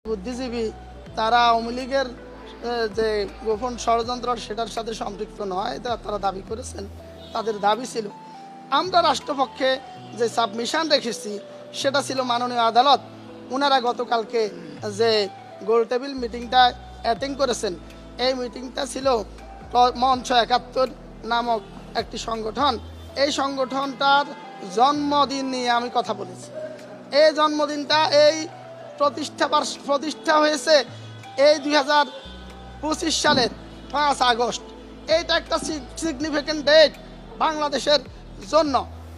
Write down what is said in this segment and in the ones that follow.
বুদ্ধিজীবী তারা আওয়ামী লীগের যে গোপন ষড়যন্ত্র সেটার সাথে সম্পৃক্ত নয়, এটা তারা দাবি করেছেন। তাদের দাবি ছিল আমরা রাষ্ট্রপক্ষে যে সাবমিশন রেখেছি সেটা ছিল মাননীয় আদালত। ওনারা গতকালকে যে গোল টেবিল মিটিংটা অ্যাটেন্ড করেছেন, এই মিটিংটা ছিল মঞ্চ ৭১ নামক একটি সংগঠন। এই সংগঠনটার জন্মদিন নিয়ে আমি কথা বলেছি। এই জন্মদিনটা এই প্রতিষ্ঠা হয়েছে এই ২০২৫ সালের ৫ আগস্ট। এইটা একটা সিগনিফিক্যান্ট ডেট বাংলাদেশের জন্য,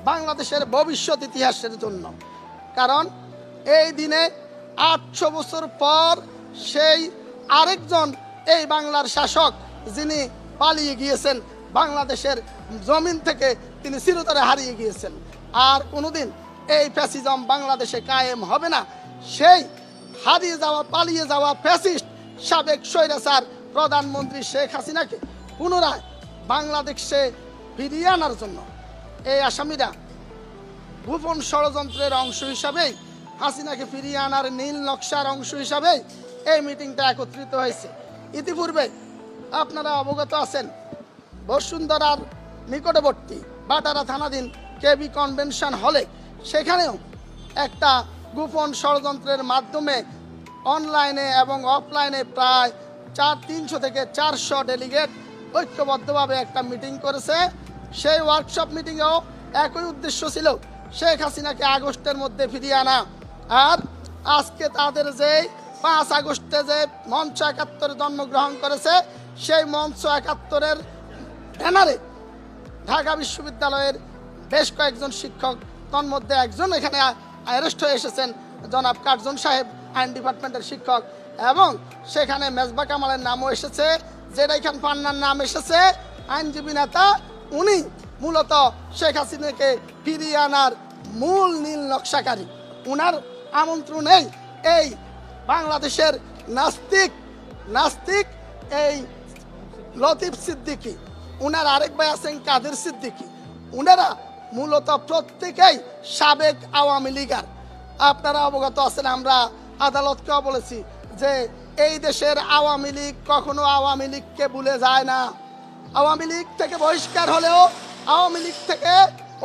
বাংলাদেশের ভবিষ্যৎ ইতিহাসের জন্য। কারণ এই দিনে ৮০০ বছর পর সেই আরেকজন এই বাংলার শাসক যিনি পালিয়ে গিয়েছেন বাংলাদেশের জমিন থেকে, তিনি চিরতরে হারিয়ে গিয়েছেন। আর কোনোদিন এই ফ্যাসিজম বাংলাদেশে কায়েম হবে না। সেই হারিয়ে যাওয়া পালিয়ে যাওয়া ফ্যাসিস্ট সাবেক স্বৈরাচার প্রধানমন্ত্রী শেখ হাসিনাকে পুনরায় বাংলাদেশে ফিরিয়ে আনার জন্য এই আসামিরা গোপন ষড়যন্ত্রের অংশ হিসাবেই, হাসিনাকে ফিরিয়ে আনার নীল নকশার অংশ হিসাবেই এই মিটিংটা একত্রিত হয়েছে। ইতিপূর্বে আপনারা অবগত আছেন, বসুন্ধরার নিকটবর্তী বাটারা থানাধীন কেবি কনভেনশন হলে সেখানেও একটা গোপন ষড়যন্ত্রের মাধ্যমে অনলাইনে এবং অফলাইনে প্রায় ৩০০ থেকে ৪০০ ডেলিগেট ঐক্যবদ্ধভাবে একটা মিটিং করেছে। সেই ওয়ার্কশপ মিটিংয়েও একই উদ্দেশ্য ছিল শেখ হাসিনাকে আগস্টের মধ্যে ফিরিয়ে আনা। আর আজকে তাদের যে ৫ আগস্টে যে মঞ্চ ৭১ জন্মগ্রহণ করেছে, সেই মঞ্চ ৭১-এর ব্যানারে ঢাকা বিশ্ববিদ্যালয়ের বেশ কয়েকজন শিক্ষক, তন্মধ্যে একজন এখানে অ্যারেস্ট হয়ে এসেছেন, জনাব কার্জন সাহেব, আইন ডিপার্টমেন্টের শিক্ষক, এবং সেখানে মেজবা কামালের নামও এসেছে, জেডাই খান পান্নার নাম এসেছে, আইনজীবী নেতা। উনি মূলত শেখ হাসিনাকে ফিরিয়ে আনার মূল নীল নকশাকারী। উনার আমন্ত্রণেই এই বাংলাদেশের নাস্তিক এই লতিফ সিদ্দিকী, উনার আরেক ভাই আছেন কাদের সিদ্দিকী, উনারা মূলত প্রত্যেকেই সাবেক আওয়ামী লীগার। আপনারা অবগত আছেন, আমরা আদালতকেও বলেছি যে এই দেশের আওয়ামী লীগ কখনো আওয়ামী লীগকে ভুলে যায় না। আওয়ামী লীগ থেকে বহিষ্কার হলেও, আওয়ামী লীগ থেকে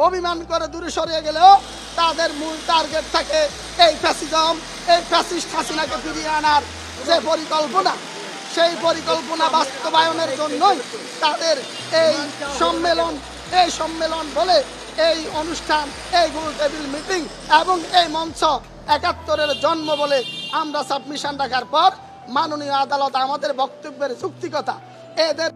অভিমান করে দূরে সরিয়ে গেলেও তাদের মূল টার্গেট থাকে এই ফ্যাসিজম, এই ফ্যাসিস্ট হাসিনাকে ফিরিয়ে আনার যে পরিকল্পনা, সেই পরিকল্পনা বাস্তবায়নের জন্যই তাদের এই সম্মেলন বলে এই অনুষ্ঠান, এই গোল টেবিল মিটিং এবং এই মঞ্চ ৭১-এর জন্ম বলে আমরা সাবমিশন রাখার পর মাননীয় আদালত আমাদের বক্তব্যের যৌক্তিকতা এদের